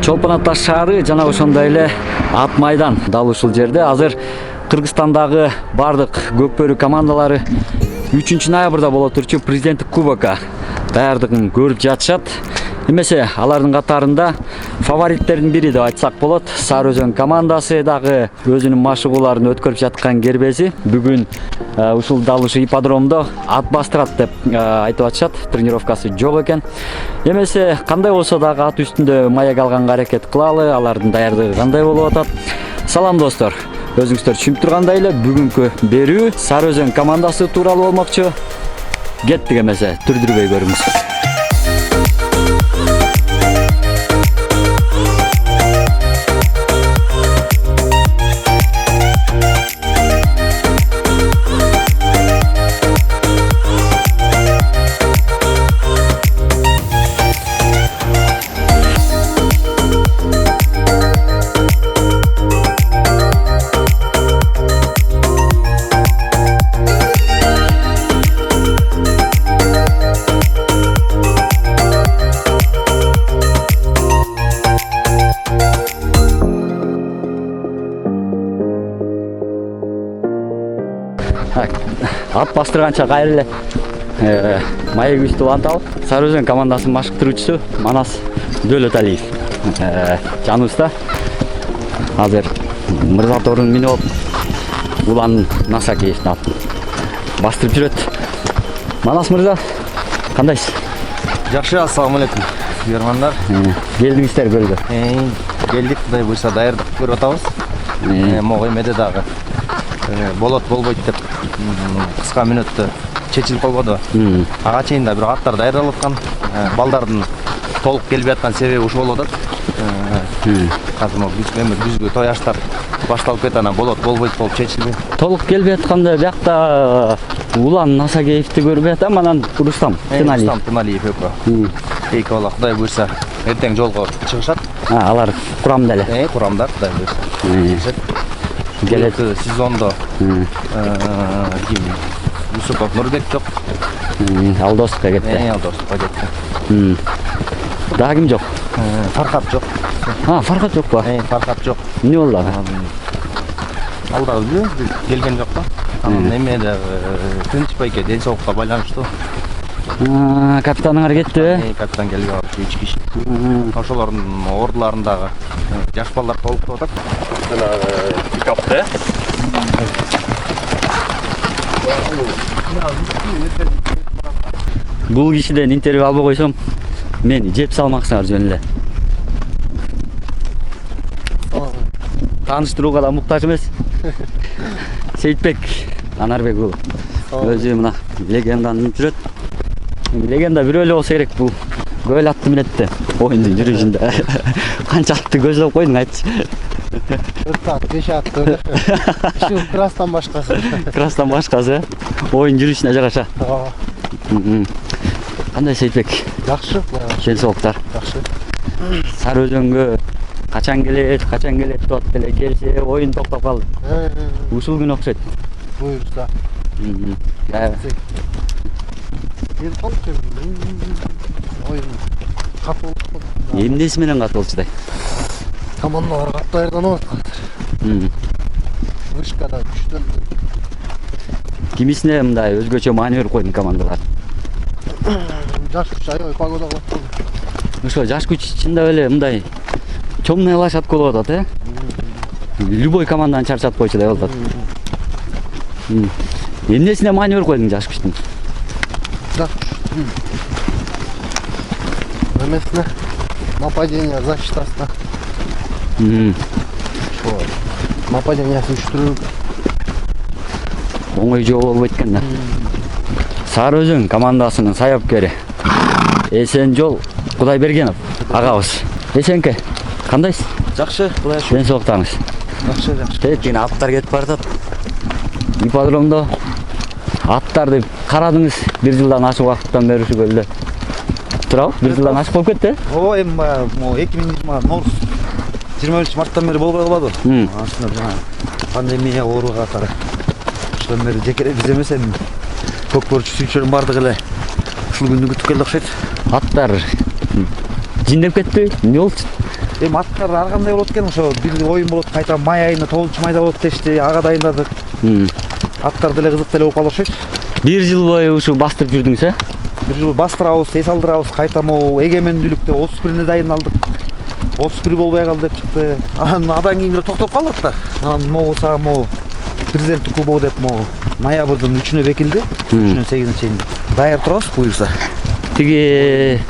Чолпон Ата шаары жана ошондой эле Ат майдан дал ушул жерде. Азыр Кыргызстандагы бардык көкбөрү командалары 3 ноябрда боло турчу президенттик кубокко даярдыгын көрүп жатышат. Эмесе алардын катарында фавориттердин бири деп айтсак болот. Сары Өзөн командасы дагы өзүнүн машыгууларын өткөрүп жаткан кербези бүгүн ушул дал ушул ипподромдо ат бастырат деп айтып атышат. Тренировкасы жок экен. Эмесе кандай болсо дагы ат үстүндө маек алганга аракет кылалы. Алардын даярдыгы кандай болуп атат? Салам достор. Өзүңүздөр түшүнүп тургандай эле бүгүнкү берүү Сары Өзөн командасы тууралуу болмокчу. Кеттик эмесе түрдүрбөй көрүңүз. Ат бастырганча кайра эле маегибизди уланталы. Сары Өзөн командасынын машыктыруучусу Манас Дөөлөталиев жаныбызда. Азыр мырза торун минип алып улан Насакеевдин атын бастырып жүрөт. Манас мырза, кандайсыз? Жакшы, ассаламу алейкум. Бермандар. Келдиңиздер көлгө. Келдик, Кудай буйрса даярдык көрүп атабыз. Могу эмеде дагы болот болбойт деп кыска мүнөттө чечилип койбоду. Ага чейин да бирок аттар даярдалып аткан. Балдардын толук келбей аткан себеби ушул болуп атат. Азыр күзгү той аштар башталып кетти, анан болот болбойт болуп чечилби. Толук келбей атканда биякта Улан Насакеевди көрбөй атам, анан Рустам Тыналиев экөө. Эки бала Кудай буйрса эртең жолго чыгышат. Алар курамда эле. Курамдар Кудай буйрса. Келет сезондо Юсупов Нурбек жок. Алдостукка кетти. Алдостукка кетти. Дагы ким жок? Фархат жок. Фархат жокпу? Фархат жок. Эмне болду ага? Ал дагы келген жок да. Анан эмеде тынчпайке ден соолукка байланыштуу. Капитаныңар кетти? Капитан келип алып 3 киши. Ошолордун ордуларындагы жаш балдар толуктап атат. Пикапты. Бул кишиден интервью албай койсом, мени жеп салмаксыңар жөн эле. Тааныштырууга да муктаж эмес. Сейитбек Анарбек ул. Өзү мына легенданы минип жүрөт. Легенда бирөө эле болсо керек бул. Көл атты минетти оюндун жүрүшүндө. Канча атты көздөп койдуң, айтчы. 4 ат, 5 ат өлө. Ушул крастан башкасы. Крастан башкасы оюн жүрүшүнө жараша. Кандай Сейитбек? Жакшы. Ден соолуктар. Жакшы. Сары Өзөнгө качан келет деп атып эле келсе оюн токтоп калды. Ушул күн окшойт. Буйрса. Ел толук оюн катуу болду. Эмнеси менен катуу болчудай? Командалар катуу даярданып аткандар. Вышкада күчтөн. Кимисине мындай өзгөчө маани берип койдун командалар? Жаш күч аябай погода кылат. Ошо жаш күч чындап эле мындай темная лошадка болуп атат, Любой команданы чарчатып койчудай болуп атат. Эмнесине маани берип койдуң жаш күчтүн? Жаш күч. Эмесине нападение защитасына. Нападениясы үчтүрүп. Оңой жол болбойт экен да. Сары Өзөн командасынын саяпкери Эсенжол Кудайбергенов агабыз. Эсенке, кандайсыз? Жакшы, Кудай Ден соолуктарыңыз. жакшы. Теткен аттар кетип баратат. Ипподромдо аттарды карадыңыз, бир жылдан ашык убакыттан бери ушу көлдө. Турабы? Бир жылдан ашык болуп кетти? Эми 2020 Ноорус 23-марттан бери болбой калбады. Ошондо жана пандемия ооруга катары. Ошондон бери жекелеп биз эмес эми көкбөрчү сүйүүчүлөрдүн бардыгы эле ушул күндү күтүп келди окшойт. Аттар жиндеп кетти, эмне болчу? Эми аттар ар кандай болот экен, ошо бир оюн болот, кайта май айында 9 майда болот дешти, ага дайындадык. Аттар деле кызык деле болуп калды окшойт. Бир жыл бою ушу бастырып жүрдүңүз, э? Бир жыл бастырабыз, эс алдырабыз, кайта могу эгемендүүлүктө 31-ине дайындалдык. 31 болбой калды деп чыкты. Анан кийин эле токтоп калды аттар. Анан могу сага могу президенттик кубогу деп могу ноябрдын 3-үнө бекилди. 3-үнөн 8-ине чейин даяр турабыз буюрса. Тиги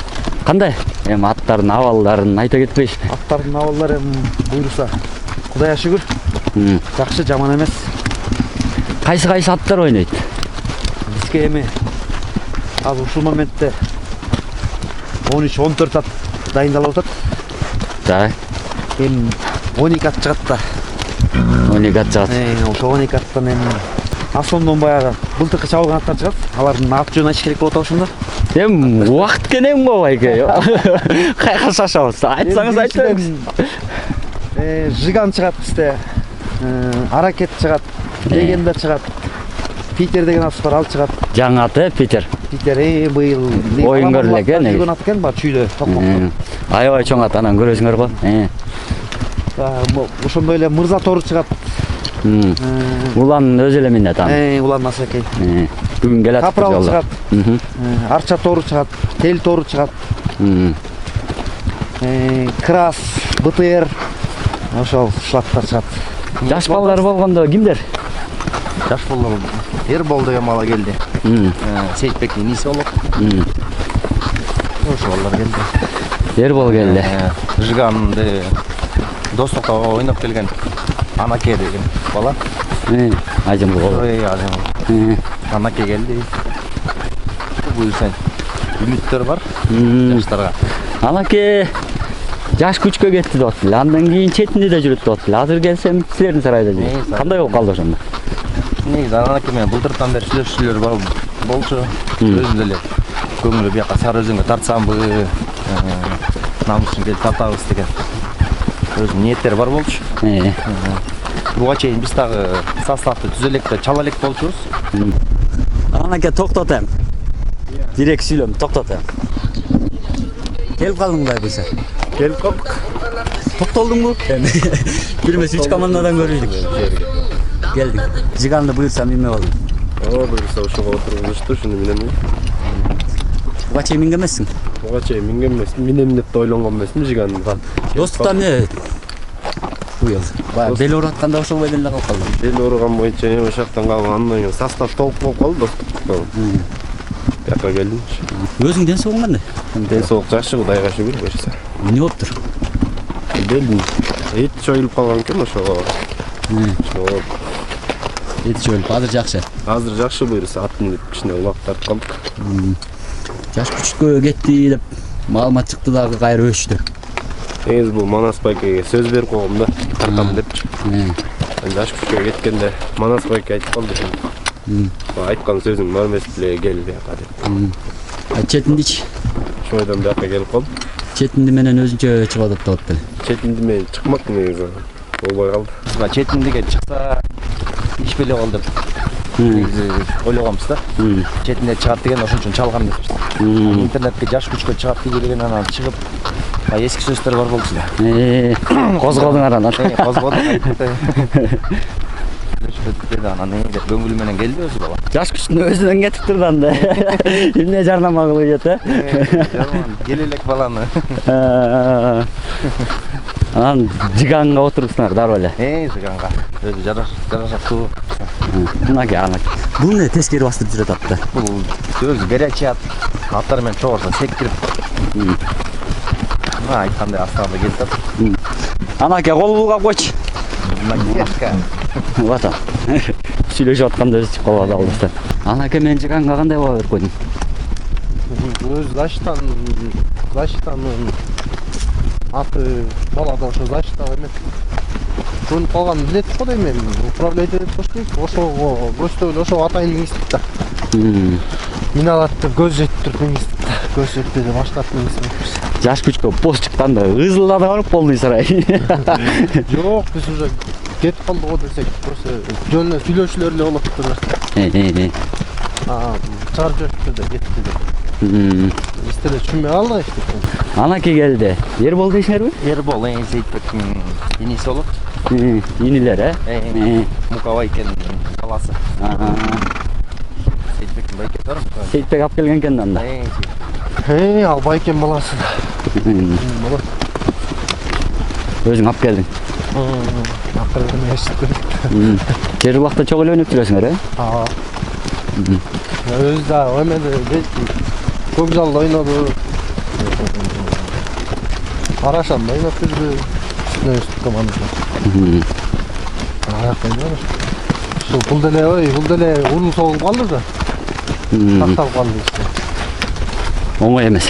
кандай? Эми аттардын абалдарын айта кетпейсизби? Аттардын абалдары эми буюрса Кудайга шүгүр. Жакшы, жаман эмес. Кайсы аттар ойнойт? Бизге эми азыр ушул моментте 13-14 ат дайындалып атат. Так. Эми 12 ат чыгат да. 12 ат чыгат. Ошо 12 аттан эми асондон баягы былтыркы чабылган аттар чыгат. Алардын ат жөнүн айтыш керек болуп атат ошондо. Эми убакыт кенен го байке. Кайга шашабыз? Айтсаңыз айтыңыз. Жиган чыгат бизде. Аракет чыгат. Легенда чыгат. Питер деген ат бар, ал чыгат. Жаңы аты Питер. Питер быйыл Оюн көрүлө экен. Жүргөн ат экен, бар чүйдө токмокто. Аябай чоң ат, анан көрөсүңөр го. Ошондой эле Мырза тору чыгат. Улан өзү эле минет аны. Улан Асакей. Бүгүн келат. Капрал чыгат. Арча тору чыгат. Тел тору чыгат. Крас, БТР. Ошол аттар чыгат. Жаш балдар болгондо кимдер? Жаш балдар Эрбол деген бала келди. Сейитбектин иниси болот. Ошол балдар келди. Эрбол келди. Жиганды достукта ойноп келген Анаке деген бала. Ажым болот. Ажым. Анаке келди. Буюрса үмүттөр бар жаштарга. Анаке жаш күчкө кетти деп атты. Андан кийин четинде да жүрөт деп атты. Азыр келсем силердин сарайда жүрөт. Кандай болуп калды ошондо? Негизи Анаке менен былтыртан бери сүйлөшүүлөр болчу. Өзүм деле көңүлү бияка Сары Өзөнгө тартсамбы, намысын келип тартабыз деген өзүнүн ниеттери бар болчу. Буга чейин биз дагы составды түзө элек деп чала элек болчубуз. Анаке токтотем. Директ сүйлөм, токтотем. Келип калдыңбы буйса? Келип калдык. Токтолдуңбу? Бирмес 3 командадан көрүлдүк. Келдик. Жиганды буйрсам эмне болду? Буюрса ошого отургузушту, ушуну минем. Буга чейин минген эмессиң? Буга чейин минген эмесмин, минем деп да ойлонгон эмесмин жигандан. Достуктан эмне? Бuyur. Баягы бел ооратканда ошол бойдон эле калып калдым. Бел ооруган боюнча эми ошол жактан калган, андан кийин состав толук болуп калды достуктан. Бияка келдим. Өзүң ден соолугуң кандай? Ден соолук жакшы, Кудайга шүгүр буюрса. Эмне болуптур? Белдин эт жоюлуп калган экен ошого. Ошо Эти жоюлуп, азыр жакшы. азыр жакшы буюрса, атын кичине улап тартып калдык. Жаш күчкө кетти деп маалымат чыкты дагы кайра өчтү. Негизи бул Манас байкеге сөз берип койгом да, тартам депчи. Жаш күчкө кеткенде Манас байке айтып калды. Айткан сөзүң бар эмес беле, кел бияка деп. Четиндичи. Ошойдон бияка келип калдым. Четинди менен өзүнчө чыгып атат деп беле. Четинди менен чыкмак негизи. Болбой калды. Четиндиге чыкса иш беле болду деп. Негизи ойлогонбуз да. Четинде чыгат деген ошон үчүн чалган депчи. Интернетке жаш күчкө чыгат деген анан чыгып, эски сөздөр бар болчу да. Козголдуң анан. Козголдук. Анан деп көңүл менен келди өзү бала. Жаш күчтүн өзүнөн кетиптир да анда. Эмне жарнама кылып жатат, Кел элек баланы. Анан жиганга отурсуңар дароо эле. Жиганга. Өзү жарашаттуу. Анаке. Бул эмне тескери бастырып жүрөт атты? Бул өзү горячий ат. Аттар менен чогорсо секирип. Айткандай астагында келип атат. Анаке кол булгап койчу. Нагешка. Вот он. Сүйлөшүп атканда өзү чыгып калып алдыктан. Анаке менен жиганга кандай боло берип койдуң? Өз защитанын аты балада ошо защита эмес. Көнүп калганын билет го дейм мен. Управлять этип коштум. Ошого көздөй эле ошо атайын институт да. Мен алат деп көз жетип туруп институт. Көз жетти деп башка институт. Жаш күчкө пост чыкканда ызылдана барып болду сарай. Жок, биз уже кетип калдык го десек, просто жөн эле сүйлөшүүлөр эле болот деп. Чыгарып жиберишти да кетти деп. Бизде эле түшүнбөй калдык эч. Анаки келди. Ербол дейсиңерби? Ербол Сейитбектин инеси болот. Инилер, Мука байкенин баласы. Сейитбектин байкеси бар. Сейитбек алып келген экен анда. Ал байкен баласы. Болот. Өзүң алып келдиң. Акырын эшиттим. Жер убакта чогуу эле өнүп жүрөсүңөр, Өзү да эмеде көк залда ойноду. Арашанда ойноп жүрдү. Үстүнө командада. Бул деле улуу соғылып калды да. Такталып калды işte. Оңой эмес.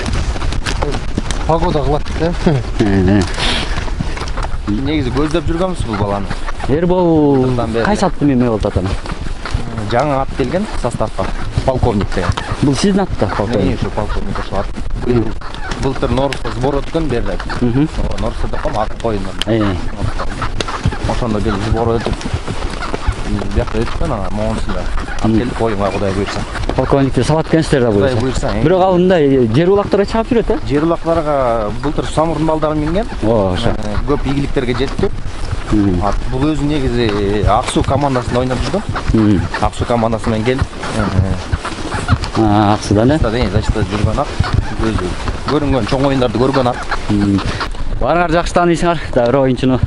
Погода кылат да. Негизи көздөп жүргөнбүз бул баланы. Ербол кайсы аттын эме болуп атат? Жаңы ат келген составка. Полковник деген. Бул сиздин атта полковник. Ушу полковник ошо ат. Былтыр Норусда сбор өткөн берде. Норусда ком ат коюндар. Ошондо келип сбор өтүп. Бияқта өткөн ана Монсунда. Ат келип коюнга Кудай буйрса. Полковникти сабат экенсиздер да Кудай буюрса. буйрса. Бирок ал мындай жер улактарга чаап жүрөт, Жер улакларга былтыр самурдун балдары минген. Ошо. Көп ийгиликтерге жетти. Бул өзү негизи Аксу командасында ойноп жүргөн. Аксу командасы менен келип Аксудан, Зачта жүргөн ат. Өзү көрүнгөн чоң оюндарды көргөн ат. Баарыңар жакшы тааныйсыңар, дагы оюнчуну.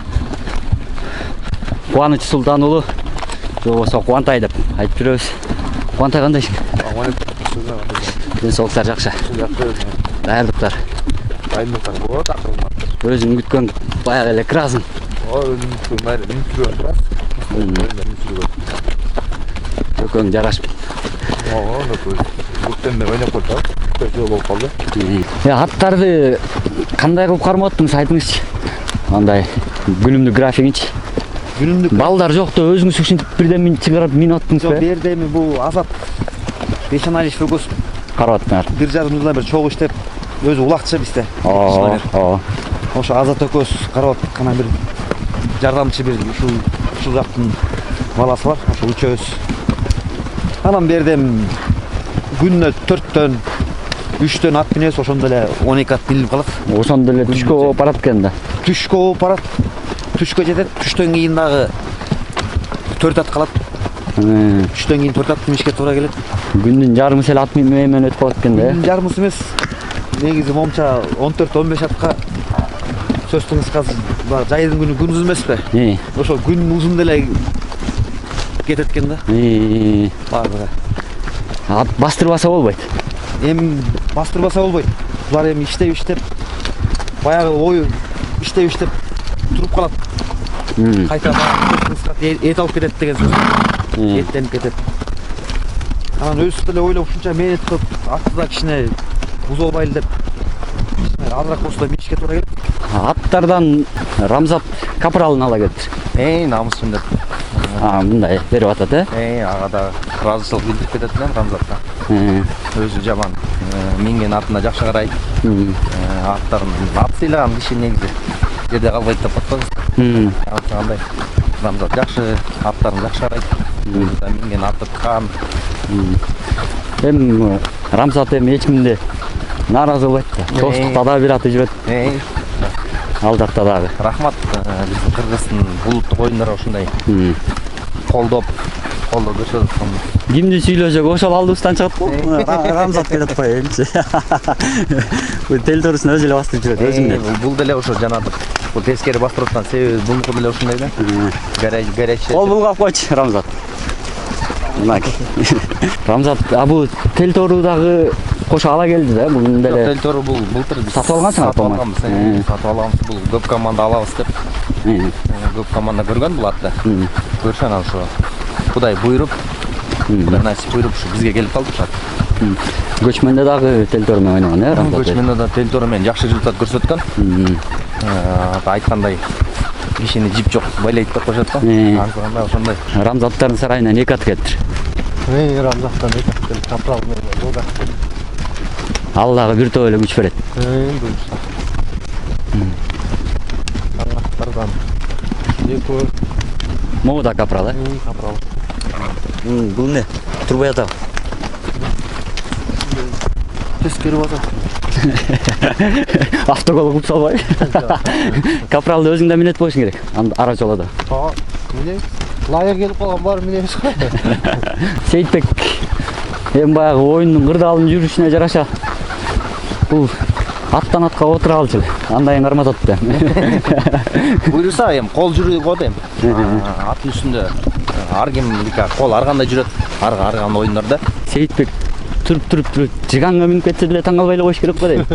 Кубаныч Султан уулу, же болбосо Кубантай деп айтып жүрөбүз. Кубантай кандайсың? Ден соолуктар жакшы. Даярдыктар. Өзүң күткөн баягы эле красың. Көкөң жарашып. Аттарды кандай кылып кармап аттыңыз, айтыңызчы. Андай күнүмдүк графигинчи. Балдар жокто өзүңүз ушинтип бирден чыгарып минип аттыңыз Жок, бе? бердеми бул Азат Бешаналич Фөгөс Карап аттыңар. 1,5 жылдан бери чогуу иштеп, өзү улакчы бизде. Ошо Азат экөөбүз карап аткан бир жардамчы бир ушул жактын баласы бар. Ошо үчөөбүз. Анан бердем күнүнө 4төн 3төн ат минебиз, ошондо эле 12 ат минип калат. Ошондо эле түшкө болуп барат экен да. Түшкө болуп барат. Түшкө жетет. Түштөн кийин дагы 4 ат калат. Түштөн кийин 4 ат минишке туура келет. Күндүн жарымысы эле ат менен өтүп калат экен да. Күндүн жарымысы эмес. Негизи момча 14-15 атка сөздүн кыскасы жайдын күнү күн узун эмеспи? Ошо күн узун деле кетет экен да. Бардыгы. Ат бастырбаса болбойт. Эми бастырбаса болбойт. Булар эми иштеп баягы ою иштеп туруп калат. Кайта эт алып кетет деген сөз. Эттенип кетет. Анан өзү деле ойлоп ушунча мээнет кылып атты да кичине бузолбайлы деп азыраак болсо минишке туура келет. Аттардан Рамзат капралын ала келиптир. Намысым деп. Мындай берип атат, Ага да ыраазычылык билдирип кетет элем Рамзатка. Өзү жаман минген атына жакшы карайт. Аттарын ат сыйлаган киши негизи жерде калбайт деп аткан. Андай Рамзат жакшы, аттарын жакшы карайт. Өзү да минген аты ткан. Эми Рамзат эми эч кимди нааразы кылбайт да. Достукта да бир аты жүрөт. Ал жакта дагы. Рахмат биздин Кыргыздын булуттук оюндарга ушундай колдоо көрсөтүп аткан. Кимди сүйлөсөк ошол алдыбыздан чыгат го. Рамзат келет коелучу. Бул телдорусун өзү эле бастырып жүрөт өзүнөн. Бул деле ошо жанагы бул тескери бастырып аткан себеби бунуку деле ушундай да. Горячий. Ол булгап койчу Рамзат. Рамзат, бул телтору дагы кошо ала келди да. Бул деле телтору бул былтыр биз сатып алгансың апама. Сатып алганбыз. Бул көп команда алабыз деп. Көп команда көргөн бул атты. Көрсө анан ошо Кудай буйруп, Кудай насип буйруп ушу бизге келип калды ушат. Көчмөндө дагы телтору менен ойногон, Рамзат? Көчмөндө да телтору менен жакшы результат көрсөткөн. Айткандай кишини жип жок байлайт деп коюшат го. Анда ошондой. Рамзаттардын сарайынан 2 ат келиптир. Рамзаттан 2 ат келип капрал менен жолга. Ал дагы бир топ эле күч берет. Аттардан 2 Могу да капрал, капрал. Бул не? Турбай атабы? тескери басат. Автокол кылып салбай. Капралды өзүң да минет болушуң керек. Ара жолода. Минебиз. Лайык келип калган бар минебиз го. Сейитбек эми баягы оюндун кырдаалын жүрүшүнө жараша бул аттан атка отура алчу эле. Андайын карматат да. Буйруса эми кол жүрүү го дейм. Аттын үстүндө ар ким кол ар кандай жүрөт. Ар кандай оюндарда. Сейитбек туруп жиганга минип кетсе деле таң албай эле коюш керек го дейм.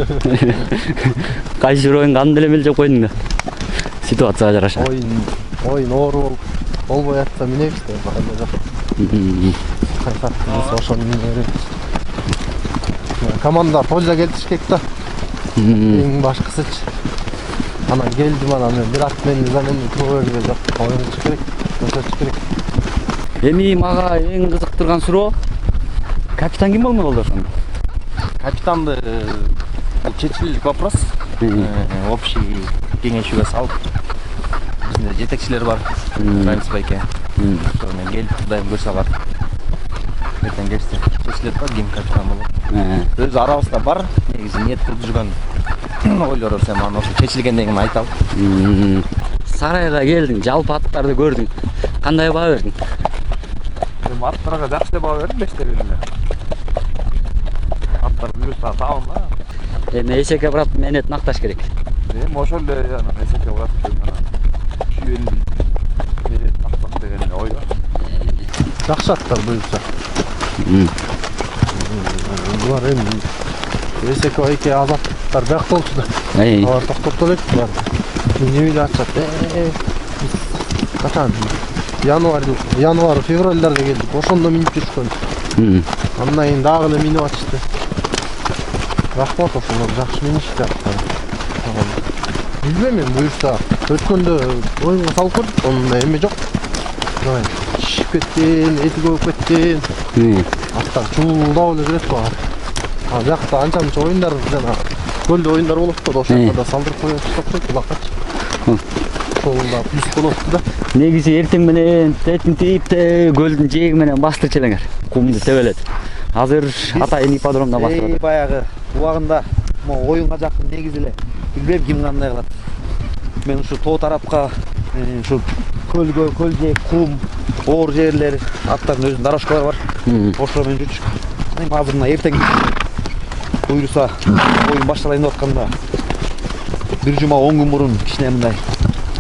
Кайсы бир оюнга андай эле мелжеп койдуң да. Ситуацияга жараша. Oyun oğru olmay atsa minebиз de bakanda жок. Кайсаттыбыз ошону минебиз. Команда польза келтиришкек да. Эң башкысычы. Анан келдим анан мен бир ат менен замене кылып берди жок. Ойнош керек, көчөч керек. Эми мага эң кызыктырган суроо капитан ким болмок болду ошондо? Капитанды чечилик вопрос. Общий кеңешүүгө салып bizde жетекчилер бар. Раймс байке. Ошомен келип Кудайым көрсө бар. Эртең кечте чечилет да ким капитан болот. Өзү арабызда бар. Негизи ниет кылып жүргөн ойлор сен аны ошо чечилгенден кийин айталы. Сарайга келдиң, жалпы аттарды көрдүң. Кандай баа бердиң? Эми аттарга жакшы баа бердим 5 бериле. Аттар буюрса табын да. Эми эсекке барат менет накташ керек. Эми ошол эле анан эсекке барат деп анан шүйен менет нактап деген ой бар. Жакшы аттар буюрса. Булар эми эсекке байке азаттар бак болчу да. Алар токтоп элек булар. Эмне ачат? Качан? Январь, февральдарда келдик. Ошондо минип жүрүшкөн. Андан кийин дагы эле минип атышты. Рахмат ошолор жакшы миништи аттар. Билбейм мен буюрса өткөндө оюнга салып көрдүк, онун эми жок. Шишип кеткен, эти көбөп кеткен. Аттар чуулдап эле жүрөт го. Ал жакта анча-мынча оюндар жана көлдө оюндар болот да, ошол жакта салдырып коюп токтойт булакачы. Ошолда плюс болот да. Негизи эртең менен тетин тийип көлдүн жээги менен бастырчу элеңер. Кумду тебелет. Азыр атайын ипподромдон бастырат. Баягы убагында могу оюнга жакын негизи эле билбейм ким кандай кылат. Мен ушу тоо тарапка ушу көл жээк, кум, оор жерлер, аттардын өзүнүн дорожкалары бар. Ошо менен жүрчүк. Эми азыр мына эртең буйруса оюн башталайын деп атканда бир жума 10 күн мурун кичине мындай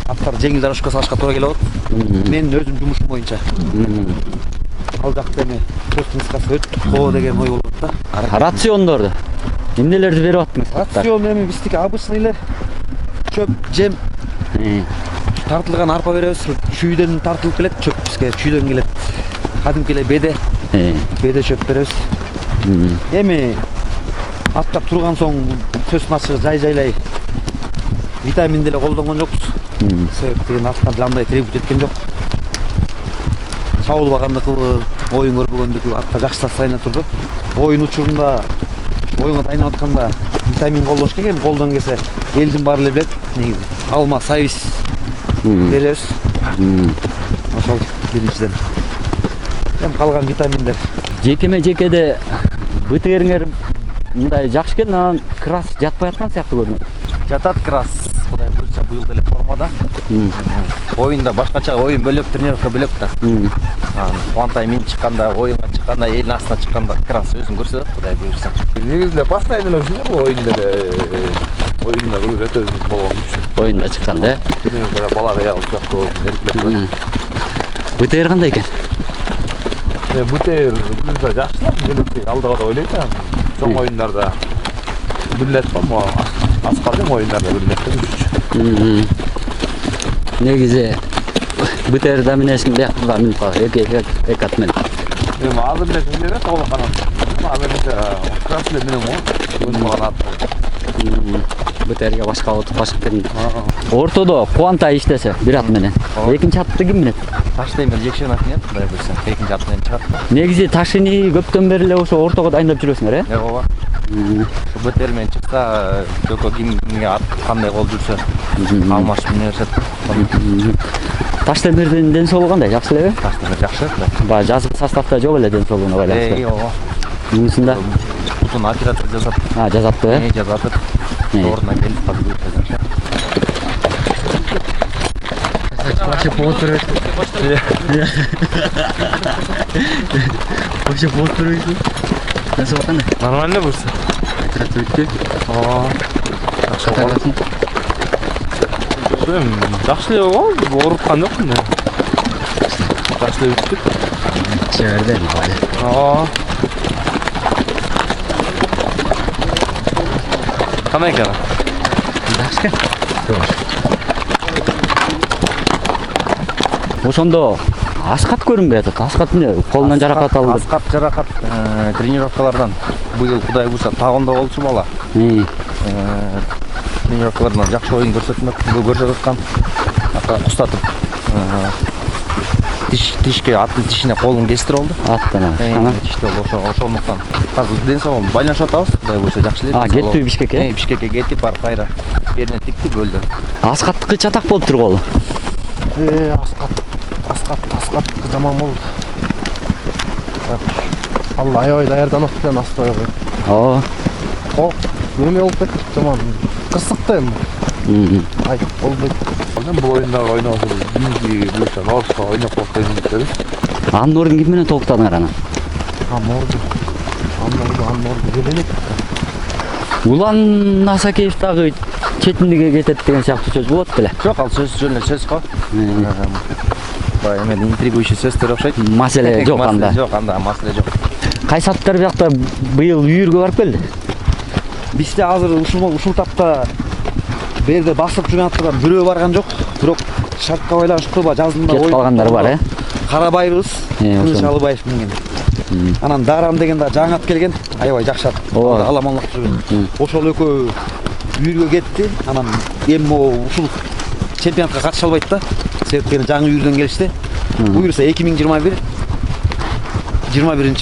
аттар жеңил дорожка салышка туура келип атат. Менин өзүм жумушум боюнча. Ал жакта эми көстүн кыскасы өттүк го деген ой болот да. Рациондорду эмнелерди берип аттыңыз? Рацион эми биздики обычный эле чөп, жем, тартылган арпа беребиз. Чүйдөн тартылып келет, чөп бизге чүйдөн келет. Кадимки эле беде чөп беребиз. Эми аттар турган соң сөзсүн ачыгы жайлай витамин деле колдонгон жокпуз. Себеп деген аттар андай требут эткен жок. Чабылбагандыкы, оюн көрбөгөндүкү аттар жакшы сайына турду. Оюн учурунда оюнга дайынап атканда витамин колдош керек, эми колдон келсе элдин баары эле билет. Негизи алма, сабиз беребиз. Ошол биринчиден. Эми калган витаминдер. Жекеде бытыгериңер мындай жакшы экен, анан крас жатпай аткан сыяктуу көрүнөт. Жатат крас. Кудай буюрса быйыл деле формада. Оюнда башкача оюн бөлөк, тренировка бөлөк да. Кубантай мен чыкканда, оюнга чыкканда, элдин астына чыкканда крас өзүн көрсөтөт, Кудай буюрса. Негизи эле постоянно эле ушундай бул оюнда оюнда көрүп өтө болгон үчүн. Оюнда чыкканда, Тренировкада балага ялып жактуу эркелеп. бытыгер кандай экен? Бутер буюрса жакшы, бөлөктөй алдыга да ойлойт а. Чоң оюндарда бүлет ба, аскардын оюндарда бүлет. Негизи бытыгер да минесин биякка минип калат, эки ат менен. Эми азыр эле билбейт оголо канат. Азыр красный менен өзүм ат. Бытыгерге башка башка кеткен. Ортодо Кубантай иштесе бир ат менен. Экинчи атты ким минет? Таштайм эле жекшен атыйт, Кудай буюрса. Экинчи ат менен чыгат. Негизи ташыны көптөн бери эле ошо ортого дайындап жүрөсүңөр, э? Ооба. Бөтер менен чыкса, жoko кимге ат кандай болуп жүрсө, алмашып мине беришет. Таштемирдин ден соолугу кандай? Жакшы элеби? Таштайм жакшы. Баягы жазгы составда жок эле ден соолугуна байланыштуу. Ооба. Мунусунда Ошону операция жасап, Жасапты. жасатып, ордуна келип калды. Вообще полтора. Вообще полтора. Насыл кандай? Нормально бурса. Операция өттү. Катарасың. Жакшы эле болгон, ооруткан жокмун. Жакшы эле бүттүк. Чеберде мабайлы. Кандай экен? Жакшы. Ошондо Аскат көрүнбөй атат. Аскат эмне? Колунан жаракат алды. Аскат жаракат тренировкалардан быйыл Кудай буйруса тагында болчу бала. Тренировкалардан жакшы оюн көрсөтүп аткан. Кустатып тишке аттын тишине колун кестирип алды. Аттан. Тиште ошондуктан азыр ден соолугун байланышып атабыз. Кудай буйруса жакшы эле. Кетти Бишкекке? Бишкекке кетип барып кайра жерине тикти бөлдү. Аскаттыкы чатак болуп тургулу. Аскат жаман болду. Алла аябай даярданып келген Аскатка. Неме болуп кетти жаман. Кырсыкты эми. Ай, болбойт. Мен бул оюндагы ойногоч биринчи буюрса Норска ойноп коюшту. Анын ордун ким менен толуктадыңар анан? Анорду келелек. Улан Асакеев дагы четиндиге кетет деген сыяктуу сөз болот беле? Жок, ал сөз жөн эле сөз го. Эме интригующий сөздөр окшойт. Маселе жок анда. Жок, анда маселе жок. Кайсы аттар биякта быйыл үйүргө барып келди? Бизде азыр ушул тапта берде басып жүргөн аттар бирөө барган жок. Бирок шартка байланыштуу жазында Кетип калгандар бар, Карабайбыз, Тыныч Алыбаев менен. Анан Дарам деген да жаңы ат келген, аябай жакшы ат. Аламанлык жүргөн. Ошол экөө үйүргө кетти. Анан эми ушул чемпионатка катыша албайт да. Себептен жаңы үйүрдөн келишти. Буюрса 21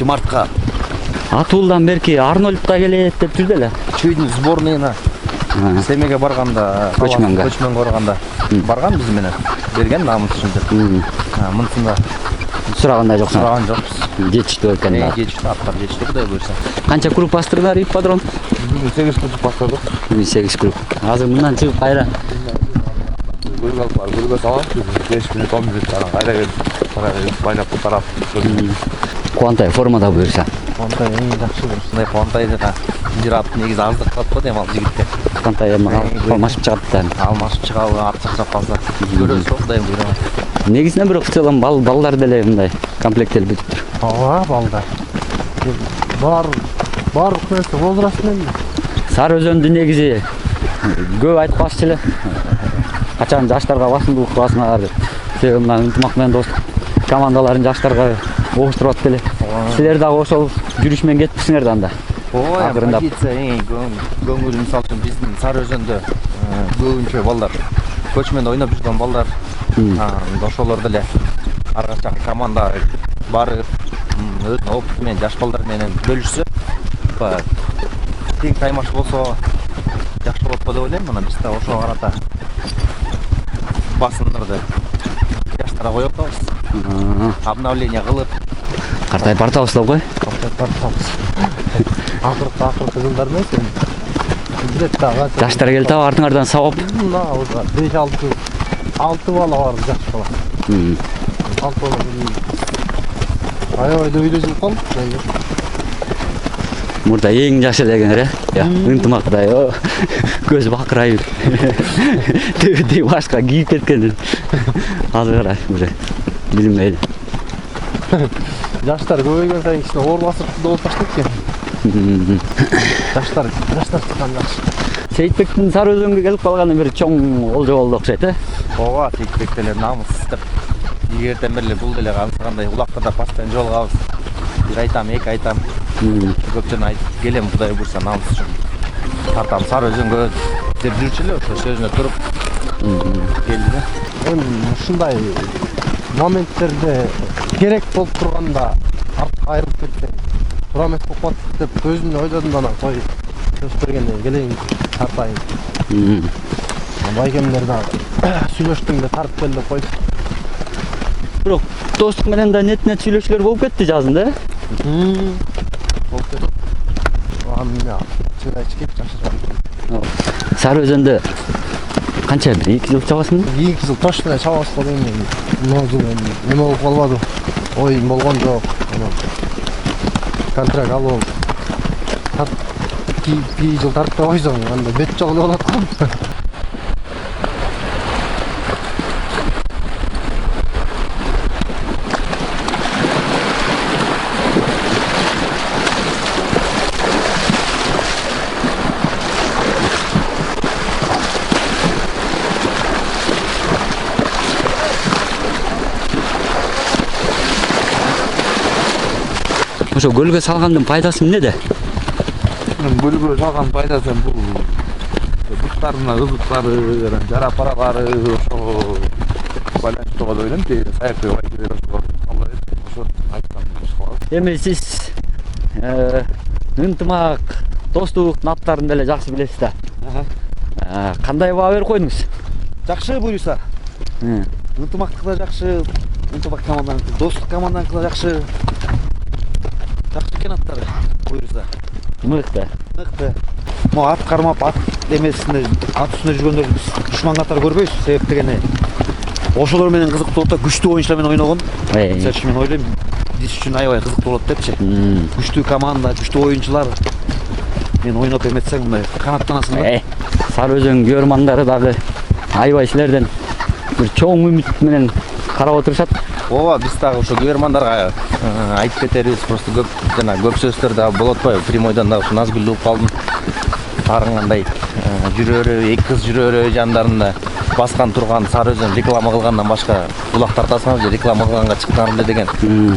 мартка Атуулдан берки Арнольд да келет деп жүрдү эле. Чүйдүн сборныйына Семеге барганда, көчмөнгө барганда барган биз менен. Берген намыс үчүн. Мынтында Сурагандай жоксуң. сураган жокпуз. Жетиштүү экен да. Жетиштүү аттар жетиштүү Кудай буйруса. Канча групп бастырдыңар ипподром? 8 күн баштадык. 8 групп. Азыр мындан чыгып кайра. Гөлгө салат, 5 минут 10 минут кайра келип, байлап тарап. Куантай формада буюрса. Куантай эң жакшы болуш. Мындай Куантайды да жирап негизи аздык кылат го дейм ал жигитте. Куантай эми алмашып чыгат да. Алмашып чыгабы, ат чакчап калса. Көрөбүз го Кудайым буйруган. Негизинен бирок в целом балдар деле мындай комплектелип бүтүптүр. Балдар. Бар нерсе возраст менен. Сары Өзөндү негизи көп айтпакчы эле. Качан жаштарга басымдуулук кыласыңар деп. Себеби мына ынтымак менен достук командаларын жаштарга огуштуруп атты эле. Силер дагы ошол жүрүш менен кетипсиңер да анда. Акырындап. Позиция көңүл мисалы үчүн биздин Сары Өзөндө көбүнчө балдар көчмөндө ойноп жүргөн балдар. Ошолор деле аркача команда барып, өзүнүн опыту менен жаш балдар менен бөлүшсө, тең таймаш болсо жакшы болот го деп ойлойм. Мына биз да ошого карата басымдарды жаштарга коюп атабыз. Обновление кылып, Картайып бартабыз деп кой. Акыркы жылдар эмес эми. Билет дагы. Жаштар келип атабы артыңардан сабап. Мына 5-6 бала бар жакшы бала. 6 бала. Аябай өйлөжүп калдык. Мурда эң жаш элегенер, ынтымактай, көз бакырайып. Төбөдө башка кийип кеткен. Азыр кара, уже билинбейди. Жаштар көбөйгөн сайын кичине оор басып болуп баштайт экен. Жаштар чыккан жакшы. Сейитбектин Сары Өзөнгө келип калганы бир чоң олжо болду окшойт, ооба, Сейитбек деле намыс деп эгерден бери бул деле кандай улактарда постоянно жолугабыз. Бир айтам, эки айтам. Көптөн айтып келем, Кудай буйруса намыс үчүн. Тартам Сары Өзөнгө деп жүрчү эле, ошо сөзүнө туруп келди да. Эми ушундай моменттерде керек болуп турганда артка айрылып кетсең, тура эмес болуп калат деп өзүмдү ойлодум да анан кой сөз бергенден келейин тартайын. Байгемдер дагы сүйлөштүм да тартып кел деп койду. Бирок достук менен да нет сөйлөшүүлөр болуп кетти жазында, Болуп кетти. аны чыгайчы кеп жакшыраак. Сары өзөндө канча 2 жыл чабасың? 2 жыл точно чабабыз го дейм мен. Мына жыл эми неме болуп калбады. Оюн болгон жок. Контракт алып. 2 жыл тарттап койсоң, анда бет жок эле болот го. Ошо көлгө салгандын пайдасы эмнеде? Көлгө салган пайдасы бул буттарына ызыктары, жара-паралары ошо байланыштуу болот элем. Саякты айтып берет. Ошо айткан кылабыз. Эми сиз ынтымак, достуктун аттарын деле жакшы билесиз да. Кандай баа берип койдуңуз? Жакшы буюрса. Ынтымактыкта жакшы, ынтымак команданыкы, достук команданыкы жакшы. Жакшы экен аттары буюрса. Мыкты. Мыкты. Мо ат кармап, ат эмесинде, ат үстүндө жүргөндөрдү биз душман катары көрбөйбүз. Себеп дегени ошолор менен кызыктуу болот да, күчтүү оюнчулар менен ойногон. Мен ойлойм, биз үчүн аябай кызыктуу болот депчи. Күчтүү команда, күчтүү оюнчулар. Мен ойноп эметсең, мындай канаттанасың да. Сары өзөн көрмандары дагы аябай силерден бир чоң үмүт менен карап отурушат. Ооба, биз дагы ошо көрмандарга айтып кетербиз. Просто көп жана көп сөздөр дагы болот атпайбы? Прямойдон дагы ушу Назгүл угуп калдым. Тарынгандай жүрөрү, эки кыз жүрөрү жандарында баскан турган Сары өзөн реклама кылгандан башка кулак тартасыңар же реклама кылганга чыккан эле деген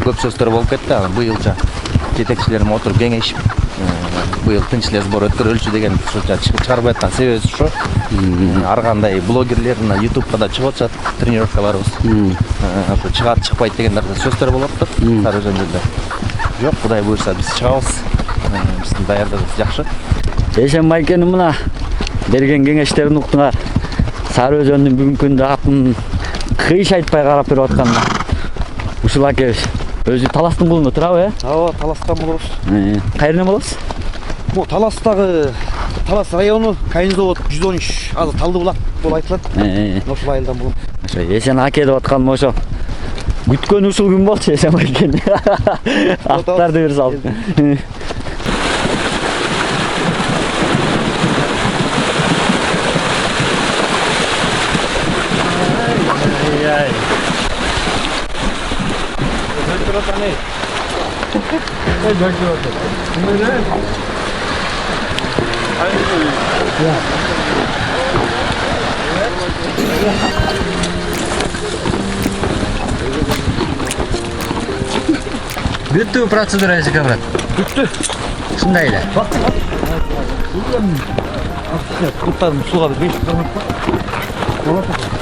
көп сөздөр болуп кетти. Быйылча жетекчилерим отуруп кеңешип, быйыл тынч эле сбор өткөрөлчү деген чыгарбай аткан себебибиз ошо. Ар кандай блогерлер мына YouTube'га да чыгып атышат тренировкаларыбыз. Ошо чыгат, чыкпайт дегендер сөздөр болуп атат Сары өзөндө. Жок, Кудай буйрса биз чыгабыз. Биздин даярдыгыбыз жакшы. Эшен Майкенин мына берген кеңештерин уктуңар. Сары өзөндүн бүгүнкү күндө атын кыйш айтпай карап берип атканына ушул акебиз өзү Таластын булунда турабы, Ооба, Таластан болобуз. Кайерден болобуз? Мо Таластагы Талас району, Кайын завод 113, азыр Талды булак болуп айтылат. Ошол айылдан болом. Ошо Эшен аке деп атканым ошо. Күткөн ушул күн болчу Эшен Майкен. Аттарды бир салып. Бүттү процедура эсеке брат. Бүттү. Ушундай эле. Куттарын сууга бир 5 километр.